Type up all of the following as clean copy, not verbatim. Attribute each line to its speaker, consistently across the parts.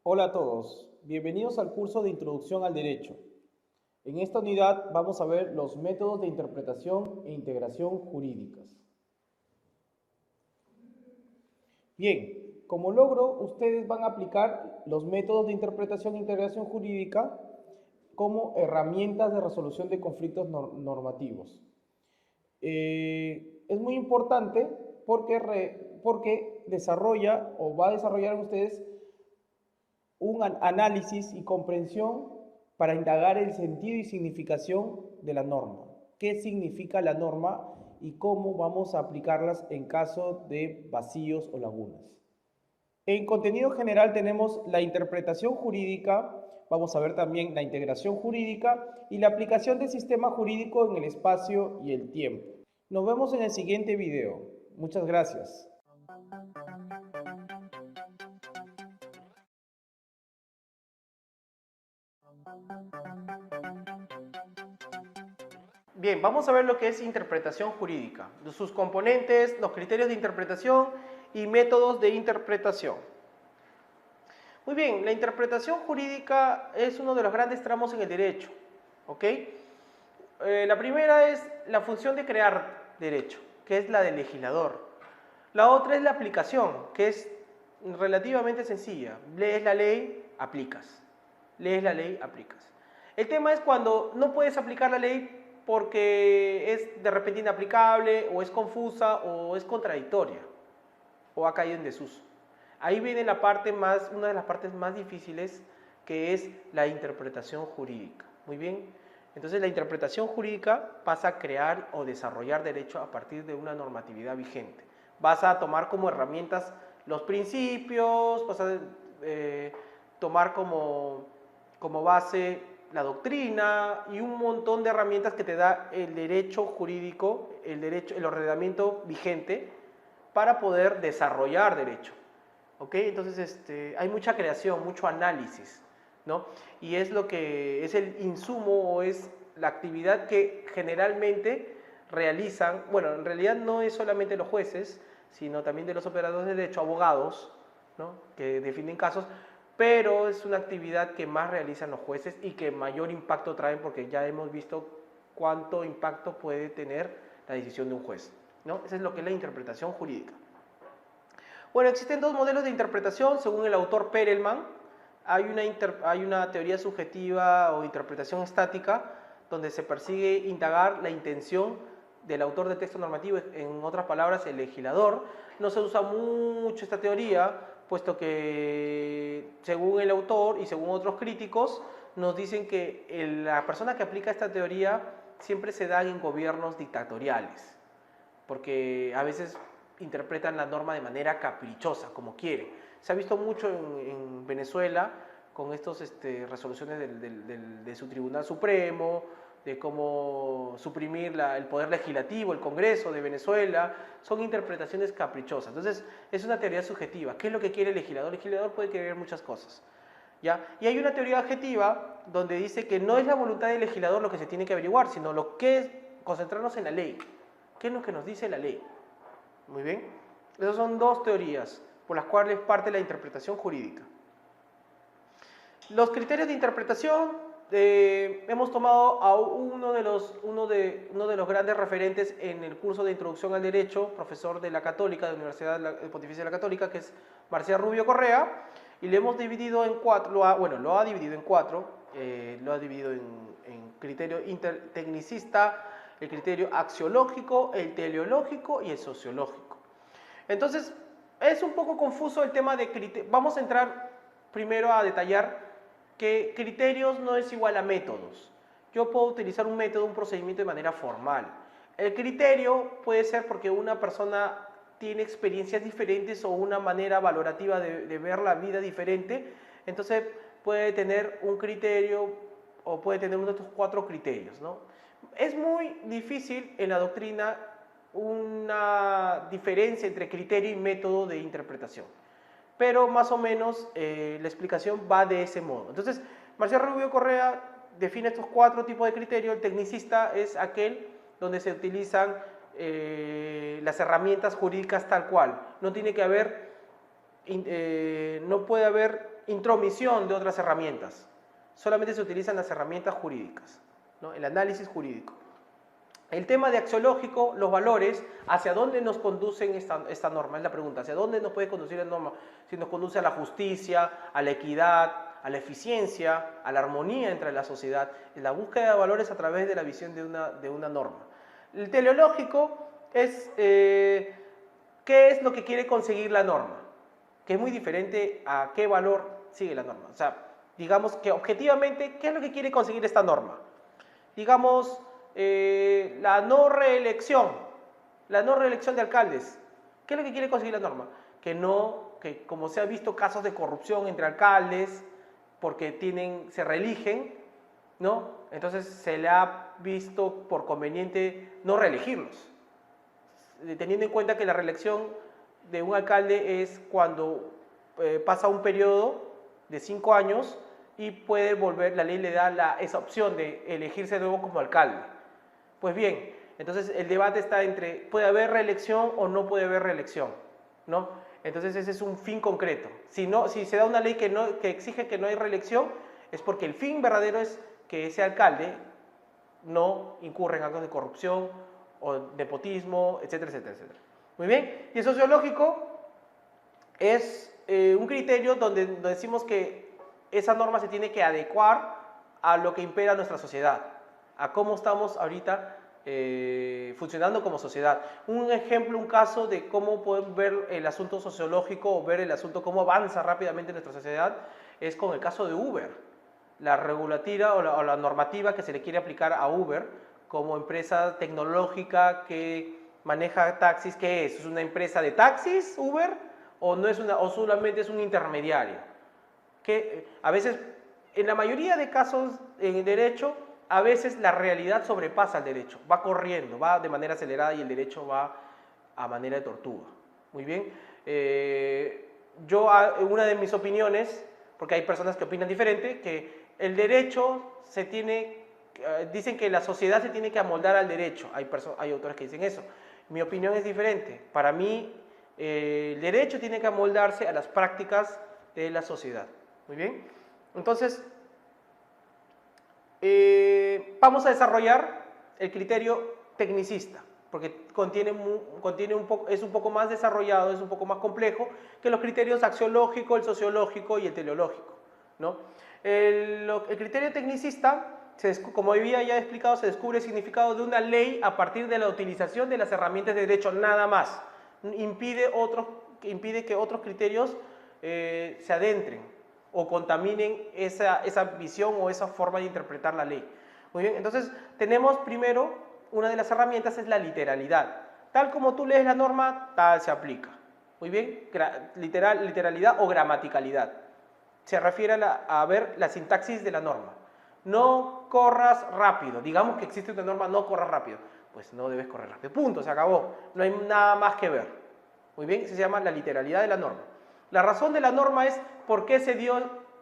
Speaker 1: Hola a todos, bienvenidos al curso de Introducción al Derecho. En esta unidad vamos a ver los métodos de interpretación e integración jurídicas. Bien, como logro, ustedes van a aplicar los métodos de interpretación e integración jurídica como herramientas de resolución de conflictos normativos. Es muy importante porque desarrolla o va a desarrollar en ustedes un análisis y comprensión para indagar el sentido y significación de la norma. ¿Qué significa la norma y cómo vamos a aplicarlas en caso de vacíos o lagunas? En contenido general tenemos la interpretación jurídica, vamos a ver también la integración jurídica y la aplicación del sistema jurídico en el espacio y el tiempo. Nos vemos en el siguiente video. Muchas gracias. Bien, vamos a ver lo que es interpretación jurídica, sus componentes, los criterios de interpretación y métodos de interpretación. Muy bien, la interpretación jurídica es uno de los grandes tramos en el derecho, ¿ok? La primera es la función de crear derecho, que es la del legislador. La otra es la aplicación, que es relativamente sencilla. Lees la ley, aplicas. Lees la ley, aplicas. El tema es cuando no puedes aplicar la ley porque es de repente inaplicable, o es confusa, o es contradictoria, o ha caído en desuso. Ahí viene la parte más, una de las partes más difíciles, que es la interpretación jurídica. Muy bien. Entonces la interpretación jurídica pasa a crear o desarrollar derecho a partir de una normatividad vigente. Vas a tomar como herramientas los principios, vas a tomar como base la doctrina y un montón de herramientas que te da el derecho jurídico, el ordenamiento vigente para poder desarrollar derecho. ¿Ok? Entonces hay mucha creación, mucho análisis, ¿no? Y es lo que es el insumo o es la actividad que generalmente realizan, bueno, en realidad no es solamente los jueces, sino también de los operadores de derecho, abogados, ¿no? Que definen casos, pero es una actividad que más realizan los jueces y que mayor impacto traen, porque ya hemos visto cuánto impacto puede tener la decisión de un juez, ¿no? Esa es lo que es la interpretación jurídica. Bueno, existen dos modelos de interpretación según el autor Perelman. Hay una teoría subjetiva o interpretación estática donde se persigue indagar la intención del autor de texto normativo, en otras palabras, el legislador. No se usa mucho esta teoría, puesto que según el autor y según otros críticos, nos dicen que la persona que aplica esta teoría siempre se da en gobiernos dictatoriales, porque a veces interpretan la norma de manera caprichosa, como quieren. Se ha visto mucho en Venezuela con estas resoluciones de su Tribunal Supremo, de cómo suprimir el poder legislativo, el Congreso de Venezuela. Son interpretaciones caprichosas. Entonces, es una teoría subjetiva. ¿Qué es lo que quiere el legislador? El legislador puede querer muchas cosas, ¿ya? Y hay una teoría objetiva donde dice que no es la voluntad del legislador lo que se tiene que averiguar, sino lo que es concentrarnos en la ley. ¿Qué es lo que nos dice la ley? Muy bien. Esas son dos teorías por las cuales parte la interpretación jurídica. Los criterios de interpretación, hemos tomado a uno de los grandes referentes en el curso de Introducción al Derecho, profesor de la Católica, de la Universidad Pontificia de la Católica, que es Marcial Rubio Correa, y lo hemos dividido en cuatro, lo ha dividido en cuatro, lo ha dividido en criterio tecnicista, el criterio axiológico, el teleológico y el sociológico. Entonces, es un poco confuso el tema de criterios. Vamos a entrar primero a detallar que criterios no es igual a métodos. Yo puedo utilizar un método, un procedimiento de manera formal. El criterio puede ser porque una persona tiene experiencias diferentes o una manera valorativa de ver la vida diferente, entonces puede tener un criterio o puede tener uno de estos cuatro criterios, ¿no? Es muy difícil en la doctrina una diferencia entre criterio y método de interpretación, pero más o menos la explicación va de ese modo. Entonces, Marcial Rubio Correa define estos cuatro tipos de criterios. El tecnicista es aquel donde se utilizan las herramientas jurídicas tal cual. No tiene que haber no puede haber intromisión de otras herramientas. Solamente se utilizan las herramientas jurídicas, ¿no? El análisis jurídico. El tema de axiológico, los valores, ¿hacia dónde nos conducen esta norma? Es la pregunta. ¿Hacia dónde nos puede conducir la norma? Si nos conduce a la justicia, a la equidad, a la eficiencia, a la armonía entre la sociedad. La búsqueda de valores a través de la visión de una norma. El teleológico es qué es lo que quiere conseguir la norma, que es muy diferente a qué valor sigue la norma. O sea, digamos que objetivamente, ¿qué es lo que quiere conseguir esta norma? Digamos, la no reelección de alcaldes. ¿Qué es lo que quiere conseguir la norma? Que como se ha visto casos de corrupción entre alcaldes, porque se reeligen, ¿no? Entonces se le ha visto por conveniente no reelegirlos, teniendo en cuenta que la reelección de un alcalde es cuando pasa un periodo de 5 años y puede volver, la ley le da esa opción de elegirse de nuevo como alcalde. Pues bien, entonces el debate está entre, ¿puede haber reelección o no puede haber reelección? ¿No? Entonces ese es un fin concreto. Si se da una ley que exige que no hay reelección, es porque el fin verdadero es que ese alcalde no incurra en actos de corrupción o nepotismo, etcétera, etcétera, etcétera. Muy bien, y el sociológico es un criterio donde decimos que esa norma se tiene que adecuar a lo que impera en nuestra sociedad, a cómo estamos ahorita funcionando como sociedad. Un ejemplo, un caso de cómo podemos ver el asunto sociológico o ver el asunto cómo avanza rápidamente nuestra sociedad es con el caso de Uber. La regulativa o la normativa que se le quiere aplicar a Uber como empresa tecnológica que maneja taxis. ¿Qué es? ¿Es una empresa de taxis, Uber? ¿O, no es o solamente es un intermediario? Que a veces, en la mayoría de casos en derecho, a veces la realidad sobrepasa el derecho, va corriendo, va de manera acelerada y el derecho va a manera de tortuga. Muy bien. Una de mis opiniones, porque hay personas que opinan diferente, que el derecho dicen que la sociedad se tiene que amoldar al derecho. Hay autores que dicen eso. Mi opinión es diferente. Para mí, el derecho tiene que amoldarse a las prácticas de la sociedad. Muy bien. Entonces, vamos a desarrollar el criterio tecnicista, porque es un poco más desarrollado, es un poco más complejo que los criterios axiológico, el sociológico y el teleológico, ¿no? El criterio tecnicista, como había ya explicado, se descubre el significado de una ley a partir de la utilización de las herramientas de derecho, nada más. Impide que otros criterios se adentren o contaminen esa visión o esa forma de interpretar la ley. Muy bien, entonces tenemos primero, una de las herramientas es la literalidad. Tal como tú lees la norma, tal se aplica. Muy bien, literalidad o gramaticalidad. Se refiere a ver la sintaxis de la norma. No corras rápido. Digamos que existe una norma, no corras rápido. Pues no debes correr rápido. Punto, se acabó. No hay nada más que ver. Muy bien, se llama la literalidad de la norma. La razón de la norma es por qué se dio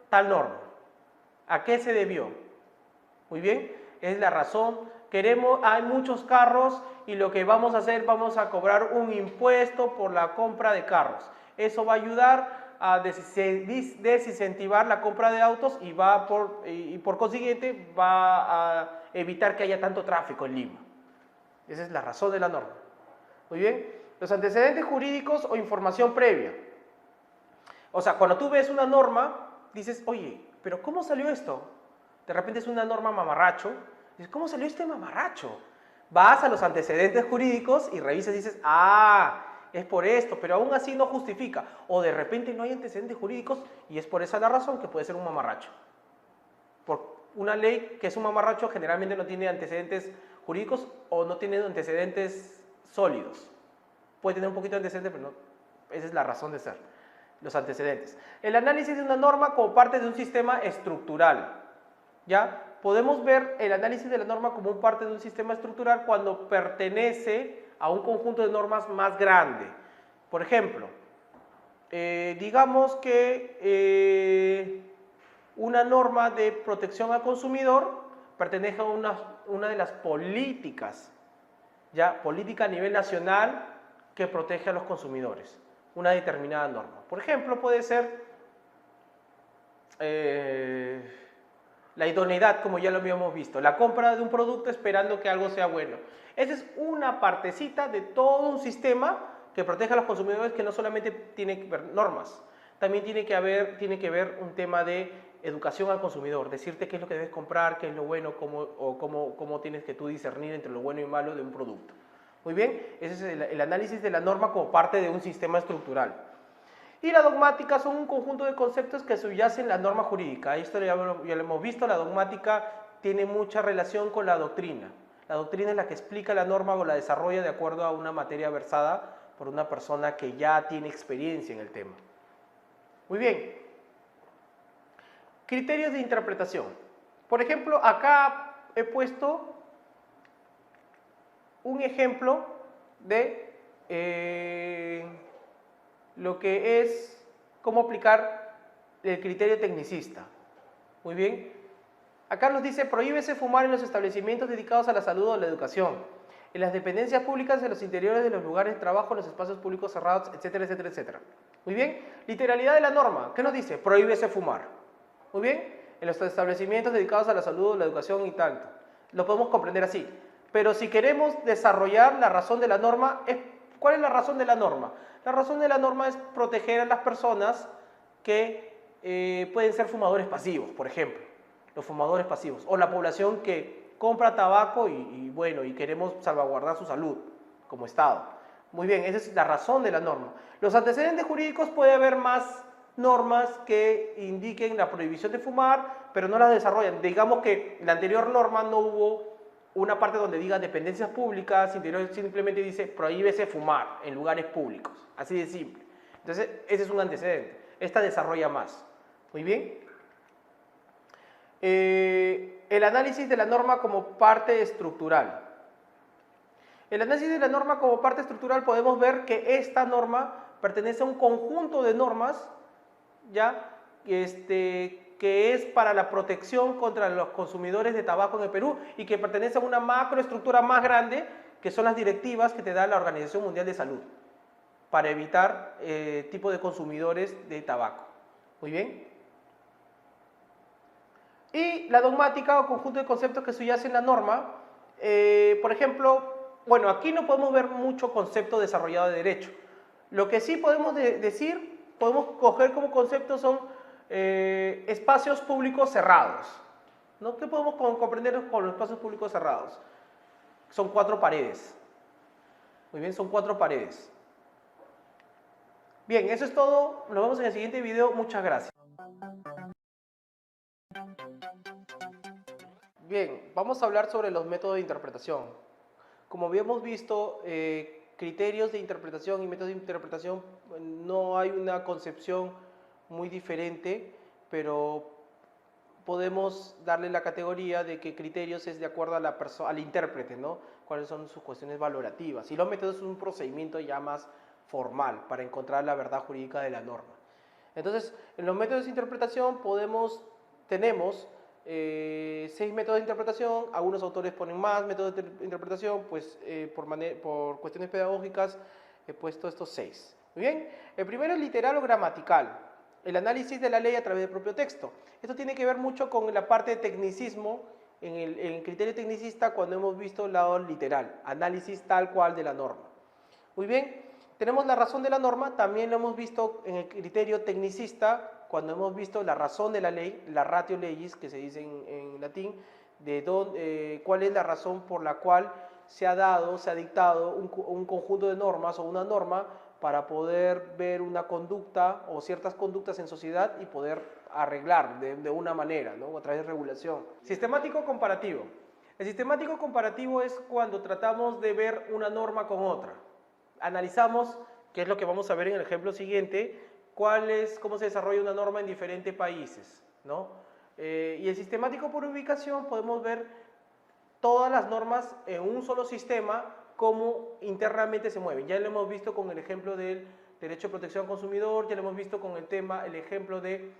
Speaker 1: tal norma. ¿A qué se debió? Muy bien, es la razón. Hay muchos carros y lo que vamos a hacer, vamos a cobrar un impuesto por la compra de carros. Eso va a ayudar a desincentivar la compra de autos y por consiguiente va a evitar que haya tanto tráfico en Lima. Esa es la razón de la norma. Muy bien, los antecedentes jurídicos o información previa. O sea, cuando tú ves una norma, dices, oye, pero ¿cómo salió esto? De repente es una norma mamarracho. Dices, ¿cómo salió este mamarracho? Vas a los antecedentes jurídicos y revisas y dices, es por esto, pero aún así no justifica. O de repente no hay antecedentes jurídicos y es por esa la razón que puede ser un mamarracho. Por una ley que es un mamarracho generalmente no tiene antecedentes jurídicos o no tiene antecedentes sólidos. Puede tener un poquito de antecedentes, pero no. Esa es la razón de ser. Los antecedentes. El análisis de una norma como parte de un sistema estructural. ¿Ya? Podemos ver el análisis de la norma como parte de un sistema estructural cuando pertenece a un conjunto de normas más grande. Por ejemplo, digamos que una norma de protección al consumidor pertenece a una de las políticas, ya, política a nivel nacional que protege a los consumidores. una determinada norma. Por ejemplo, puede ser la idoneidad, como ya lo habíamos visto, la compra de un producto esperando que algo sea bueno. Esa es una partecita de todo un sistema que protege a los consumidores, que no solamente tiene que ver normas, también tiene que ver un tema de educación al consumidor, decirte qué es lo que debes comprar, qué es lo bueno, cómo tienes que tú discernir entre lo bueno y malo de un producto. Muy bien, ese es el análisis de la norma como parte de un sistema estructural. Y la dogmática son un conjunto de conceptos que subyacen en la norma jurídica. Esto ya lo hemos visto, la dogmática tiene mucha relación con la doctrina. La doctrina es la que explica la norma o la desarrolla de acuerdo a una materia versada por una persona que ya tiene experiencia en el tema. Muy bien. Criterios de interpretación. Por ejemplo, acá he puesto un ejemplo de lo que es cómo aplicar el criterio tecnicista. Muy bien. Acá nos dice, prohíbese fumar en los establecimientos dedicados a la salud o la educación, en las dependencias públicas, en los interiores de los lugares de trabajo, en los espacios públicos cerrados, etcétera, etcétera, etcétera. Muy bien. Literalidad de la norma. ¿Qué nos dice? Prohíbese fumar. Muy bien. En los establecimientos dedicados a la salud, la educación y tanto. Lo podemos comprender así. Pero si queremos desarrollar la razón de la norma, ¿cuál es la razón de la norma? La razón de la norma es proteger a las personas que pueden ser fumadores pasivos, por ejemplo. Los fumadores pasivos. O la población que compra tabaco y queremos salvaguardar su salud como Estado. Muy bien, esa es la razón de la norma. Los antecedentes jurídicos, puede haber más normas que indiquen la prohibición de fumar, pero no las desarrollan. Digamos que en la anterior norma no hubo una parte donde diga dependencias públicas, simplemente dice prohíbese fumar en lugares públicos, así de simple. Entonces, ese es un antecedente. Esta desarrolla más. Muy bien. El análisis de la norma como parte estructural. El análisis de la norma como parte estructural, podemos ver que esta norma pertenece a un conjunto de normas, ¿ya? Que es para la protección contra los consumidores de tabaco en el Perú y que pertenece a una macroestructura más grande, que son las directivas que te da la Organización Mundial de Salud para evitar tipo de consumidores de tabaco. Muy bien. Y la dogmática o conjunto de conceptos que subyacen en la norma, por ejemplo, bueno, aquí no podemos ver mucho concepto desarrollado de derecho. Lo que sí podemos decir, podemos coger como concepto son espacios públicos cerrados, ¿no? ¿Qué podemos comprender con los espacios públicos cerrados? Son 4 paredes. Muy bien, son 4 paredes. Bien, eso es todo. Nos vemos en el siguiente video. Muchas gracias. Bien, vamos a hablar sobre los métodos de interpretación. Como habíamos visto, criterios de interpretación y métodos de interpretación, no hay una concepción muy diferente, pero podemos darle la categoría de que criterios es de acuerdo a al intérprete, ¿no? Cuáles son sus cuestiones valorativas. Y los métodos es un procedimiento ya más formal para encontrar la verdad jurídica de la norma. Entonces, en los métodos de interpretación tenemos 6 métodos de interpretación. Algunos autores ponen más métodos de interpretación, pues por cuestiones pedagógicas he puesto estos 6. Muy bien, el primero es literal o gramatical, el análisis de la ley a través del propio texto. Esto tiene que ver mucho con la parte de tecnicismo, en el criterio tecnicista, cuando hemos visto el lado literal, análisis tal cual de la norma. Muy bien, tenemos la razón de la norma, también lo hemos visto en el criterio tecnicista, cuando hemos visto la razón de la ley, la ratio legis, que se dice en latín, cuál es la razón por la cual se ha dictado un conjunto de normas o una norma para poder ver una conducta o ciertas conductas en sociedad y poder arreglar de una manera, ¿no? A través de regulación. Sistemático comparativo. El sistemático comparativo es cuando tratamos de ver una norma con otra. Analizamos, que es lo que vamos a ver en el ejemplo siguiente, cómo se desarrolla una norma en diferentes países, ¿no? Y el sistemático por ubicación, podemos ver todas las normas en un solo sistema, cómo internamente se mueven. Ya lo hemos visto con el ejemplo del derecho de protección al consumidor, ya lo hemos visto con el ejemplo de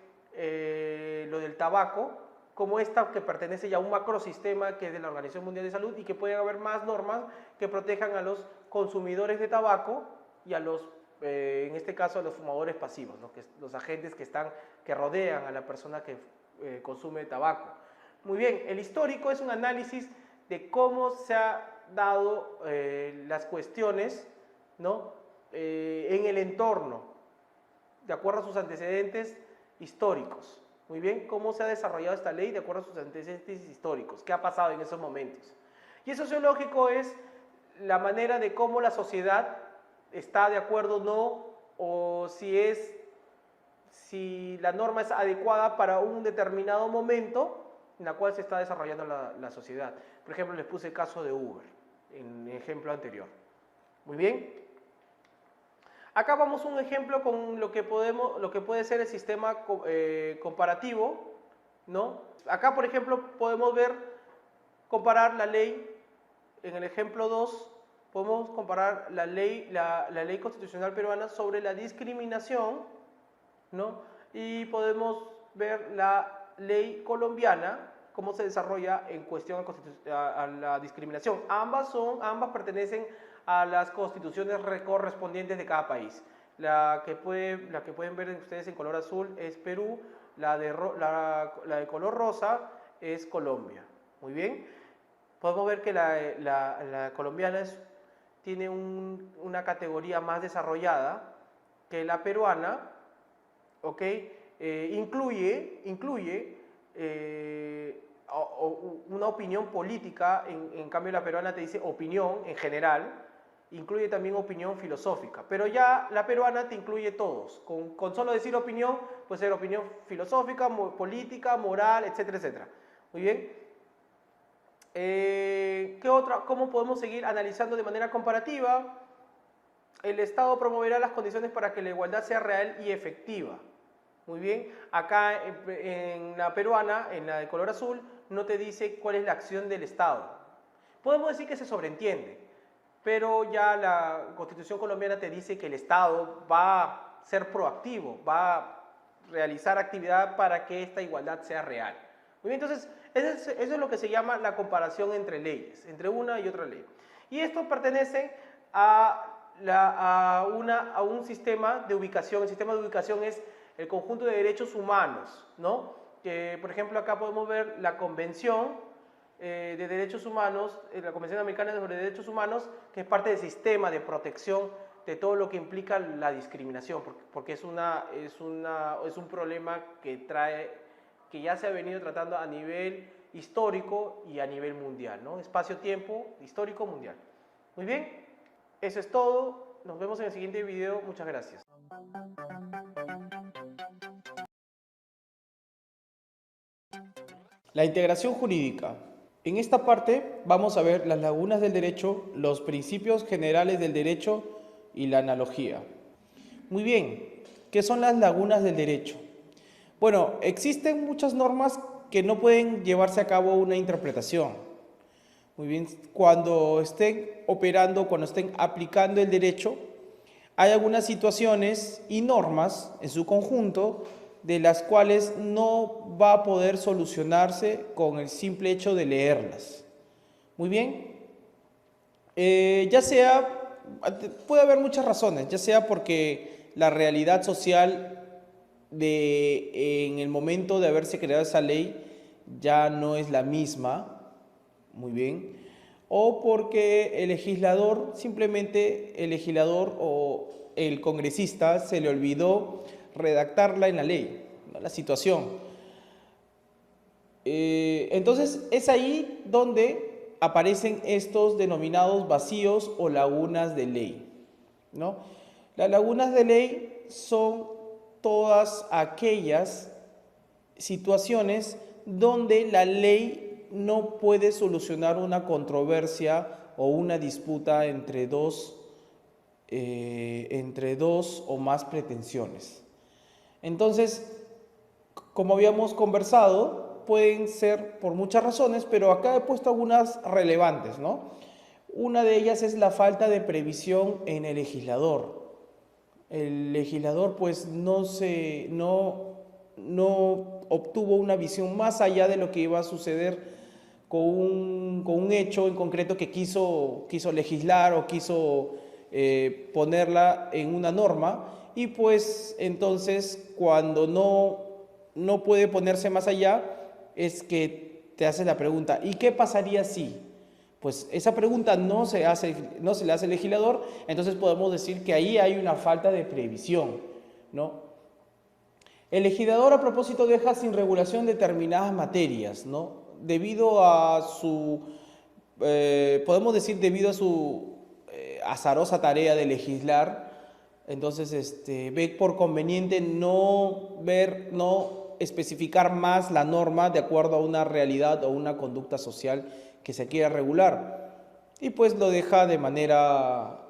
Speaker 1: lo del tabaco, como esta que pertenece ya a un macrosistema que es de la Organización Mundial de Salud y que pueden haber más normas que protejan a los consumidores de tabaco y a los en este caso, a los fumadores pasivos, ¿no? Los agentes que rodean a la persona que consume tabaco. Muy bien, el histórico es un análisis de cómo se ha dado las cuestiones, ¿no? En el entorno, de acuerdo a sus antecedentes históricos. Muy bien, cómo se ha desarrollado esta ley de acuerdo a sus antecedentes históricos, qué ha pasado en esos momentos. Y el sociológico es la manera de cómo la sociedad está de acuerdo o no, o si la norma es adecuada para un determinado momento en la cual se está desarrollando la sociedad. Por ejemplo, les puse el caso de Uber, en el ejemplo anterior. Muy bien. Acá vamos a un ejemplo con lo que puede ser el sistema comparativo, ¿no? Acá, por ejemplo, podemos comparar la ley, en el ejemplo 2, podemos comparar la ley constitucional peruana sobre la discriminación, ¿no? Y podemos ver la ley colombiana, cómo se desarrolla en cuestión a la discriminación. Ambas pertenecen a las constituciones correspondientes de cada país. La que pueden ver ustedes en color azul es Perú, la de color rosa es Colombia. Muy bien. Podemos ver que la colombiana tiene una categoría más desarrollada que la peruana, ¿ok? Incluye una opinión política, en cambio la peruana te dice opinión en general, incluye también opinión filosófica, pero ya la peruana te incluye todos, con solo decir opinión, puede ser opinión filosófica, política, moral, etcétera, etcétera. Muy bien. ¿Cómo podemos seguir analizando de manera comparativa? El Estado promoverá las condiciones para que la igualdad sea real y efectiva. Muy bien, acá en la peruana, en la de color azul, no te dice cuál es la acción del Estado. Podemos decir que se sobreentiende, pero ya la Constitución colombiana te dice que el Estado va a ser proactivo, va a realizar actividad para que esta igualdad sea real. Muy bien, entonces, eso es lo que se llama la comparación entre leyes, entre una y otra ley. Y esto pertenece a un sistema de ubicación. El sistema de ubicación es el conjunto de derechos humanos, ¿no? Por ejemplo, acá podemos ver la Convención de Derechos Humanos, la Convención Americana sobre Derechos Humanos, que es parte del sistema de protección de todo lo que implica la discriminación, porque es un problema que ya se ha venido tratando a nivel histórico y a nivel mundial, ¿no? Espacio-tiempo, histórico, mundial. Muy bien, eso es todo. Nos vemos en el siguiente video. Muchas gracias. La integración jurídica. En esta parte vamos a ver las lagunas del derecho, los principios generales del derecho y la analogía. Muy bien, ¿qué son las lagunas del derecho? Bueno, existen muchas normas que no pueden llevarse a cabo una interpretación. Muy bien, cuando estén operando, cuando estén aplicando el derecho, hay algunas situaciones y normas en su conjunto de las cuales no va a poder solucionarse con el simple hecho de leerlas. Muy bien, puede haber muchas razones, ya sea porque la realidad social en el momento de haberse creado esa ley ya no es la misma, muy bien, o porque el legislador o el congresista se le olvidó redactarla en la ley, ¿no? La situación. Entonces es ahí donde aparecen estos denominados vacíos o lagunas de ley, ¿no? Las lagunas de ley son todas aquellas situaciones donde la ley no puede solucionar una controversia o una disputa entre dos o más pretensiones. Entonces, como habíamos conversado, pueden ser por muchas razones, pero acá he puesto algunas relevantes, ¿no? Una de ellas es la falta de previsión en el legislador. El legislador pues no obtuvo una visión más allá de lo que iba a suceder con un hecho en concreto que quiso legislar o quiso
Speaker 2: ponerla en una norma y pues entonces cuando no puede ponerse más allá es que te haces la pregunta, ¿y qué pasaría si? Pues esa pregunta no se le hace al legislador, entonces podemos decir que ahí hay una falta de previsión, ¿no? El legislador a propósito deja sin regulación determinadas materias, ¿no? Debido a su, podemos decir debido a su azarosa tarea de legislar, entonces ve por conveniente no especificar más la norma de acuerdo a una realidad o una conducta social que se quiera regular y pues lo deja de manera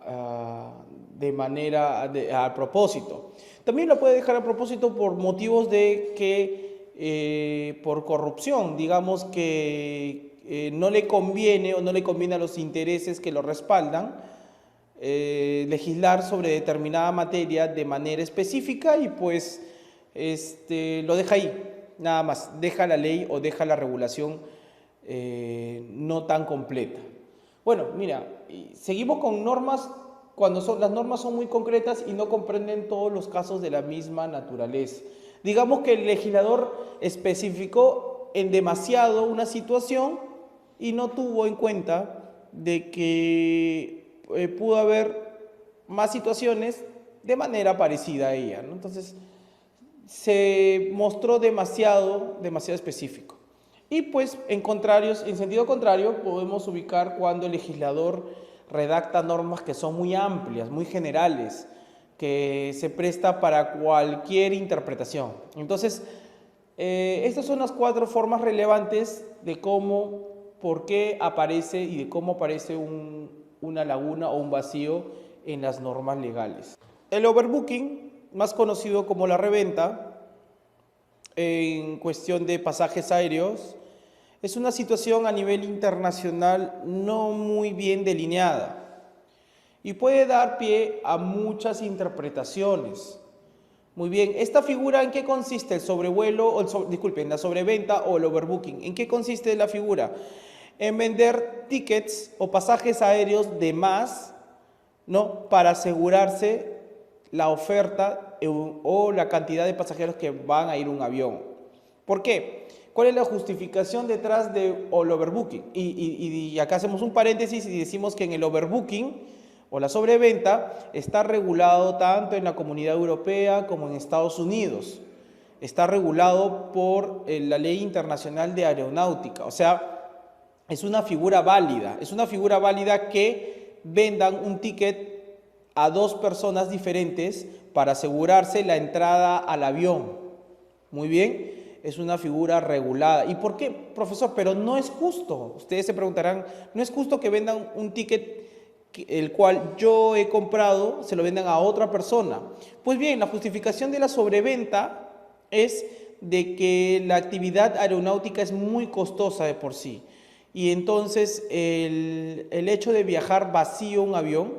Speaker 2: a propósito. También lo puede dejar a propósito por motivos de que por corrupción, digamos que no le conviene o no le conviene a los intereses que lo respaldan legislar sobre determinada materia de manera específica y pues lo deja ahí, nada más, deja la ley o deja la regulación no tan completa. Bueno, mira, seguimos con normas cuando las normas son muy concretas y no comprenden todos los casos de la misma naturaleza. Digamos que el legislador especificó en demasiado una situación y no tuvo en cuenta de que pudo haber más situaciones de manera parecida a ella, ¿no? Entonces, se mostró demasiado específico. Y pues, en sentido contrario, podemos ubicar cuando el legislador redacta normas que son muy amplias, muy generales, que se presta para cualquier interpretación. Entonces, estas son las 4 formas relevantes de por qué aparece y de cómo aparece una laguna o un vacío en las normas legales. El overbooking, más conocido como la reventa, en cuestión de pasajes aéreos, es una situación a nivel internacional no muy bien delineada y puede dar pie a muchas interpretaciones. Muy bien, ¿esta figura en qué consiste? El sobrevuelo, la sobreventa o el overbooking. ¿En qué consiste la figura? En vender tickets o pasajes aéreos de más, ¿no? Para asegurarse la oferta o la cantidad de pasajeros que van a ir un avión. ¿Por qué? ¿Cuál es la justificación detrás del overbooking? Y acá hacemos un paréntesis y decimos que en el overbooking o la sobreventa está regulado tanto en la Comunidad Europea como en Estados Unidos. Está regulado por la Ley Internacional de Aeronáutica. O sea, es una figura válida que vendan un ticket a 2 personas diferentes para asegurarse la entrada al avión. Muy bien. Es una figura regulada. ¿Y por qué, profesor? Pero no es justo. Ustedes se preguntarán, ¿no es justo que vendan un ticket el cual yo he comprado, se lo vendan a otra persona? Pues bien, la justificación de la sobreventa es de que la actividad aeronáutica es muy costosa de por sí. Y entonces el hecho de viajar vacío un avión,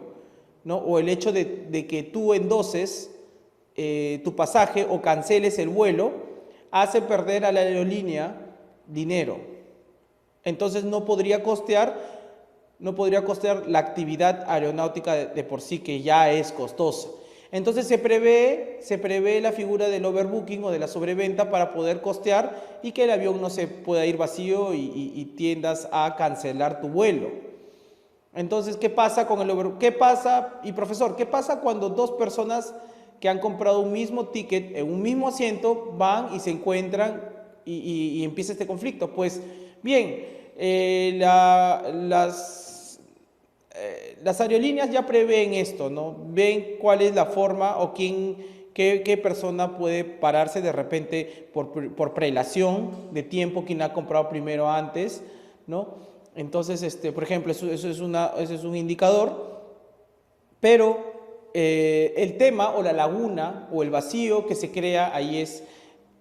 Speaker 2: ¿no? O el hecho de que tú endoses tu pasaje o canceles el vuelo, hace perder a la aerolínea dinero. Entonces no podría costear la actividad aeronáutica de por sí, que ya es costosa. Entonces se prevé la figura del overbooking o de la sobreventa para poder costear y que el avión no se pueda ir vacío y tiendas a cancelar tu vuelo. Entonces, ¿qué pasa con el overbooking? ¿Qué pasa? Y profesor, ¿qué pasa cuando 2 personas que han comprado un mismo ticket en un mismo asiento van y se encuentran y empieza este conflicto? Pues bien, las aerolíneas ya prevén esto, ¿no? Ven cuál es la forma o qué persona puede pararse de repente por prelación de tiempo, quien ha comprado primero antes, ¿no? Entonces, por ejemplo, eso es un indicador, pero el tema o la laguna o el vacío que se crea ahí es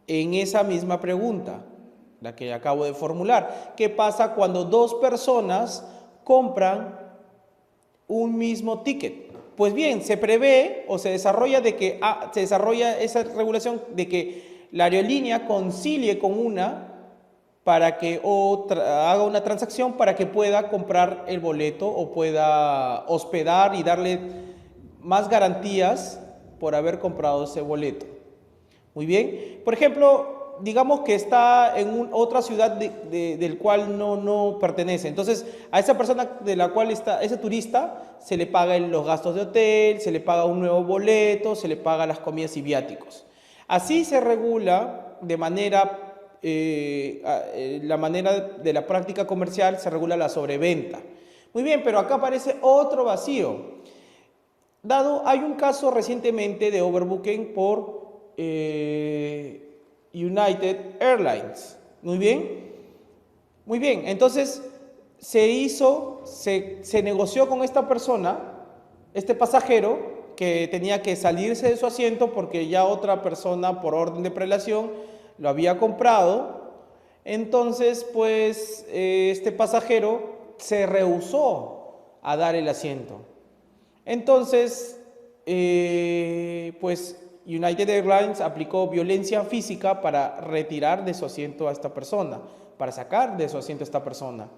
Speaker 2: en esa misma pregunta, la que acabo de formular. ¿Qué pasa cuando 2 personas compran un mismo ticket? Pues bien, se prevé o se desarrolla esa regulación de que la aerolínea concilie con una para que haga una transacción para que pueda comprar el boleto o pueda hospedar y darle más garantías por haber comprado ese boleto. Muy bien. Por ejemplo, digamos que está en otra ciudad del cual no pertenece. Entonces, a esa persona de la cual está, ese turista, se le paga los gastos de hotel, se le paga un nuevo boleto, se le paga las comidas y viáticos. Así se regula de manera, la manera de la práctica comercial, se regula la sobreventa. Muy bien, pero acá aparece otro vacío. Hay un caso recientemente de overbooking por United Airlines. Muy bien. Muy bien. Entonces, se negoció con esta persona, este pasajero, que tenía que salirse de su asiento porque ya otra persona, por orden de prelación, lo había comprado. Entonces, pues, este pasajero se rehusó a dar el asiento. Entonces, pues United Airlines aplicó violencia física para retirar de su asiento a esta persona, para sacar de su asiento a esta persona.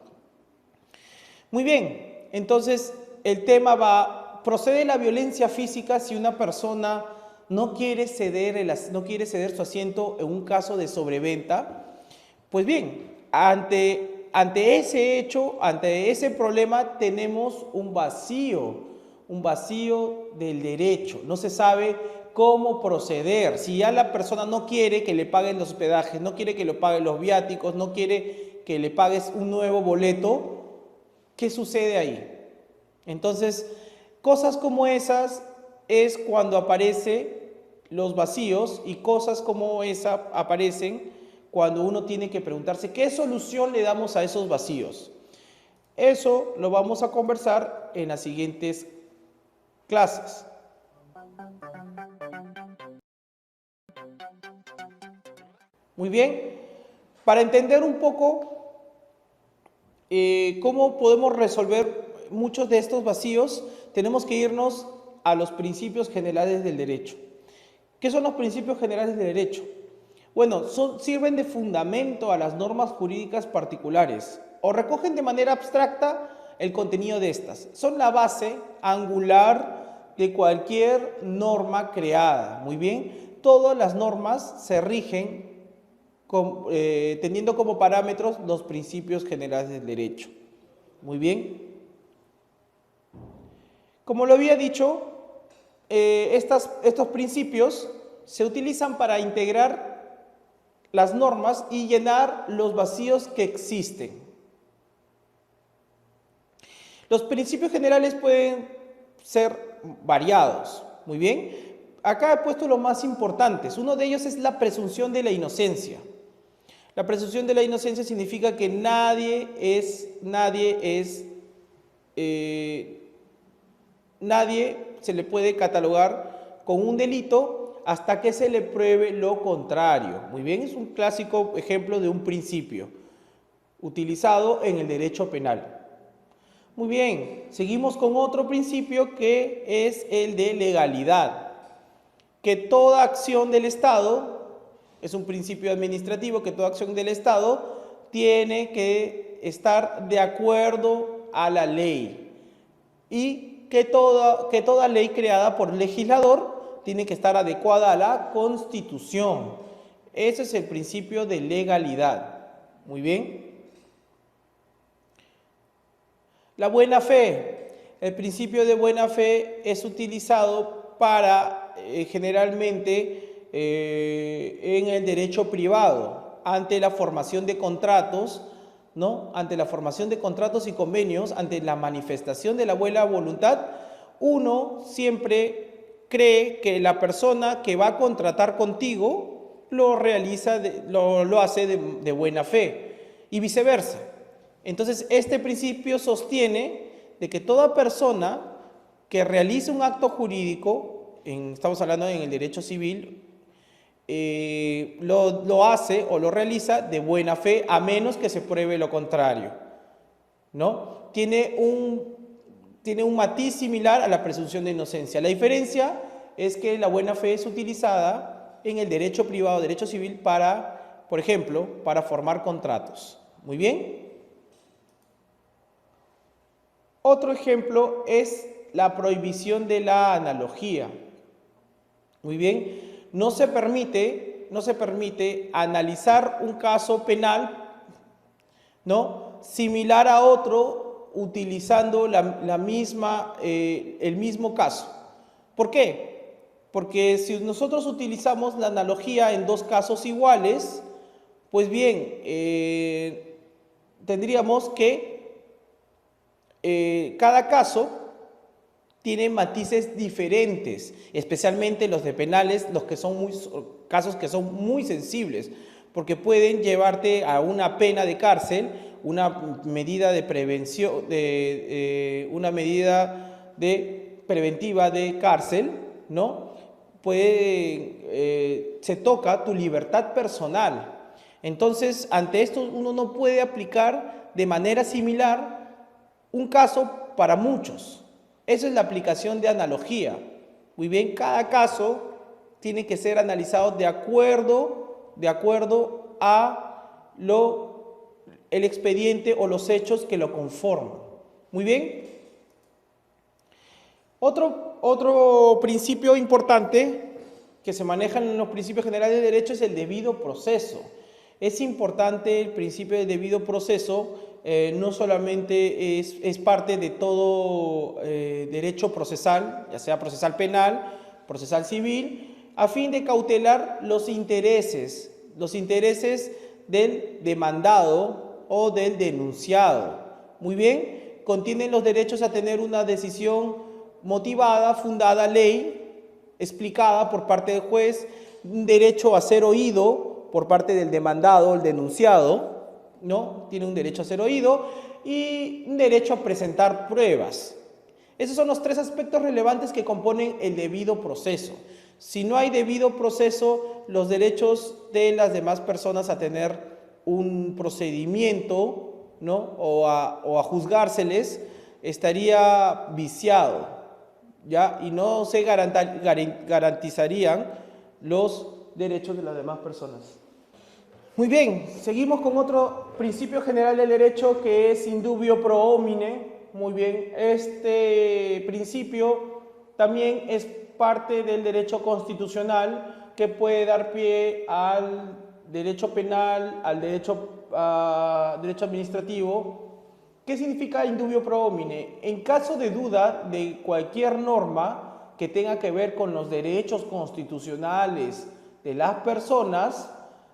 Speaker 2: Muy bien, entonces el tema procede la violencia física si una persona no quiere ceder su asiento en un caso de sobreventa. Pues bien, ante ese hecho, ante ese problema, tenemos un vacío del derecho. No se sabe cómo proceder. Si ya la persona no quiere que le paguen los hospedajes, no quiere que le paguen los viáticos, no quiere que le pagues un nuevo boleto, ¿qué sucede ahí? Entonces, cosas como esas es cuando aparecen los vacíos, y cosas como esa aparecen cuando uno tiene que preguntarse qué solución le damos a esos vacíos. Eso lo vamos a conversar en las siguientes clases. Muy bien, para entender un poco cómo podemos resolver muchos de estos vacíos, tenemos que irnos a los principios generales del derecho. ¿Qué son los principios generales del derecho? Bueno, sirven de fundamento a las normas jurídicas particulares o recogen de manera abstracta el contenido de estas. Son la base angular de cualquier norma creada. Muy bien, todas las normas se rigen teniendo como parámetros los principios generales del derecho. Muy bien. Como lo había dicho, estos principios se utilizan para integrar las normas y llenar los vacíos que existen. Los principios generales pueden ser variados. Muy bien. Acá he puesto los más importantes. Uno de ellos es la presunción de la inocencia. La presunción de la inocencia significa que nadie se le puede catalogar con un delito hasta que se le pruebe lo contrario. Muy bien, es un clásico ejemplo de un principio utilizado en el derecho penal. Muy bien, seguimos con otro principio que es el de legalidad, que toda acción del Estado, es un principio administrativo, que toda acción del Estado tiene que estar de acuerdo a la ley, y que toda ley creada por legislador tiene que estar adecuada a la Constitución. Ese es el principio de legalidad. Muy bien. La buena fe. El principio de buena fe es utilizado para generalmente en el derecho privado, ante la formación de contratos, ¿no? Ante la formación de contratos y convenios, ante la manifestación de la buena voluntad, uno siempre cree que la persona que va a contratar contigo lo hace de buena fe, y viceversa. Entonces, este principio sostiene de que toda persona que realice un acto jurídico, estamos hablando en el derecho civil, lo hace o lo realiza de buena fe, a menos que se pruebe lo contrario, ¿no? Tiene un matiz similar a la presunción de inocencia. La diferencia es que la buena fe es utilizada en el derecho privado, derecho civil, por ejemplo, para formar contratos. Muy bien. Otro ejemplo es la prohibición de la analogía. Muy bien, no se permite analizar un caso penal, ¿no?, similar a otro utilizando el mismo caso. ¿Por qué? Porque si nosotros utilizamos la analogía en dos casos iguales, pues bien, tendríamos que cada caso tiene matices diferentes, especialmente los de penales, casos que son muy sensibles, porque pueden llevarte a una pena de cárcel, una medida de prevención, preventiva de cárcel, ¿no? Se toca tu libertad personal. Entonces, ante esto uno no puede aplicar de manera similar un caso para muchos. Esa es la aplicación de analogía. Muy bien, cada caso tiene que ser analizado de acuerdo a el expediente o los hechos que lo conforman. Muy bien. Otro principio importante que se maneja en los principios generales de derecho es el debido proceso. Es importante el principio del debido proceso, no solamente es parte de todo derecho procesal, ya sea procesal penal, procesal civil, a fin de cautelar los intereses del demandado o del denunciado. Muy bien, contienen los derechos a tener una decisión motivada, fundada, ley, explicada por parte del juez, un derecho a ser oído por parte del demandado, el denunciado, ¿no? Tiene un derecho a ser oído y un derecho a presentar pruebas. Esos son los tres aspectos relevantes que componen el debido proceso. Si no hay debido proceso, los derechos de las demás personas a tener un procedimiento, ¿no?, o a juzgárseles estaría viciado, ¿ya? Y no se garantizarían los derechos de las demás personas. Muy bien, seguimos con otro principio general del derecho que es in dubio pro homine. Muy bien, este principio también es parte del derecho constitucional que puede dar pie al derecho penal, al derecho administrativo. ¿Qué significa in dubio pro homine? En caso de duda de cualquier norma que tenga que ver con los derechos constitucionales de las personas,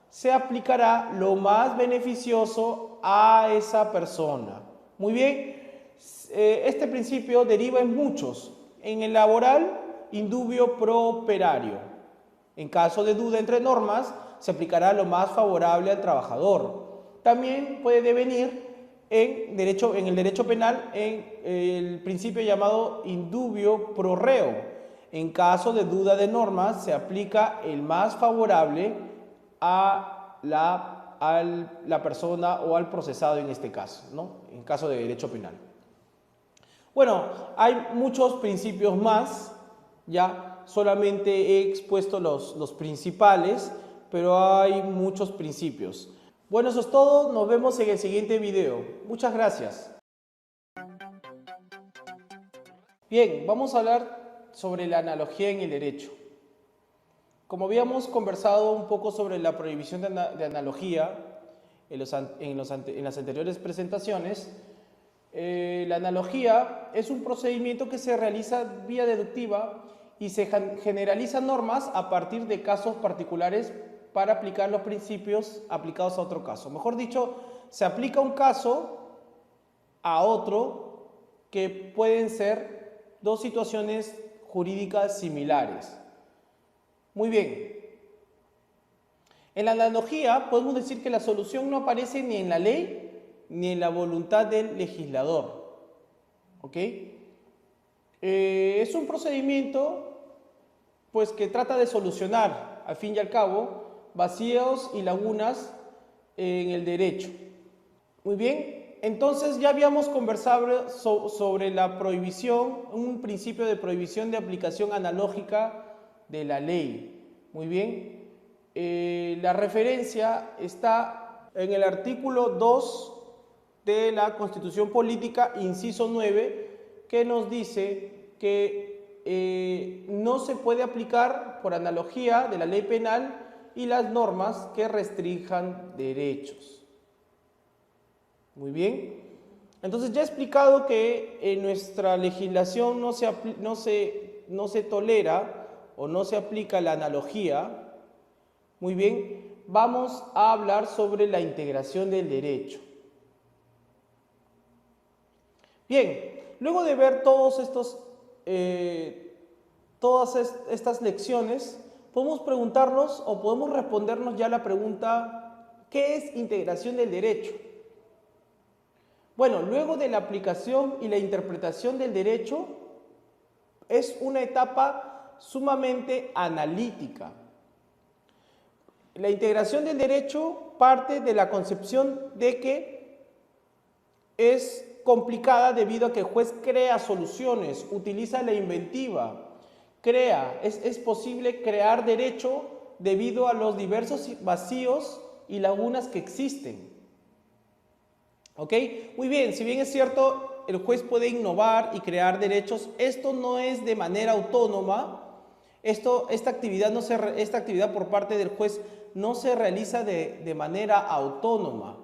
Speaker 2: se aplicará lo más beneficioso a esa persona. Muy bien, este principio deriva en muchos. En el laboral, in dubio pro operario. En caso de duda entre normas, se aplicará lo más favorable al trabajador. También puede devenir en el derecho penal en el principio llamado in dubio pro reo. En caso de duda de normas, se aplica el más favorable a la persona o al procesado en este caso, ¿no? En caso de derecho penal. Bueno, hay muchos principios más, ya solamente he expuesto los principales, pero hay muchos principios. Bueno, eso es todo, nos vemos en el siguiente video. Muchas gracias. Bien, vamos a hablar sobre la analogía en el derecho. Como habíamos conversado un poco sobre la prohibición de analogía en las anteriores presentaciones, la analogía es un procedimiento que se realiza vía deductiva y se generaliza normas a partir de casos particulares para aplicar los principios aplicados a otro caso. Mejor dicho, se aplica un caso a otro que pueden ser dos situaciones jurídicas similares. Muy bien. En la analogía podemos decir que la solución no aparece ni en la ley ni en la voluntad del legislador. ¿Ok? Es un procedimiento pues, que trata de solucionar, al fin y al cabo, vacíos y lagunas en el derecho. Muy bien, entonces ya habíamos conversado sobre la prohibición, un principio de prohibición de aplicación analógica de la ley. Muy bien, la referencia está en el artículo 2 de la Constitución Política, inciso 9, que nos dice que no se puede aplicar por analogía de la ley penal y las normas que restrinjan derechos. Muy bien. Entonces ya he explicado que en nuestra legislación no se tolera o no se aplica la analogía. Muy bien. Vamos a hablar sobre la integración del derecho. Bien, luego de ver todas estas lecciones, podemos preguntarnos o podemos respondernos ya la pregunta, ¿qué es integración del derecho? Bueno, luego de la aplicación y la interpretación del derecho, es una etapa sumamente analítica. La integración del derecho parte de la concepción de que es complicada debido a que el juez crea soluciones, utiliza la inventiva, es posible crear derecho debido a los diversos vacíos y lagunas que existen. ¿Ok? Muy bien, si bien es cierto, el juez puede innovar y crear derechos, esto no es de manera autónoma, esta actividad por parte del juez no se realiza de manera autónoma,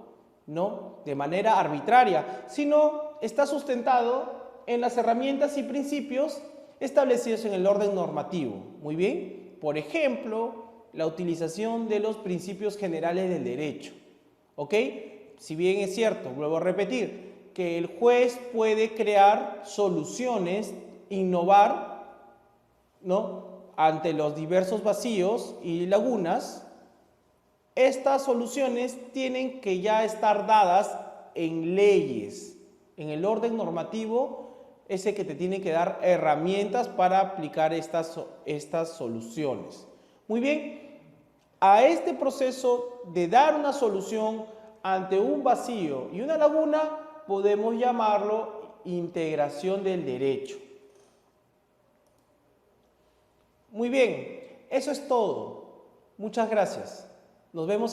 Speaker 2: ¿no? De manera arbitraria, sino está sustentado en las herramientas y principios establecidos en el orden normativo. Muy bien, por ejemplo, la utilización de los principios generales del derecho. ¿Ok? Si bien es cierto, vuelvo a repetir, que el juez puede crear soluciones, innovar, ¿no?, ante los diversos vacíos y lagunas, estas soluciones tienen que ya estar dadas en leyes. En el orden normativo es el que te tiene que dar herramientas para aplicar estas soluciones. Muy bien, a este proceso de dar una solución ante un vacío y una laguna podemos llamarlo integración del derecho. Muy bien, eso es todo. Muchas gracias. Nos vemos.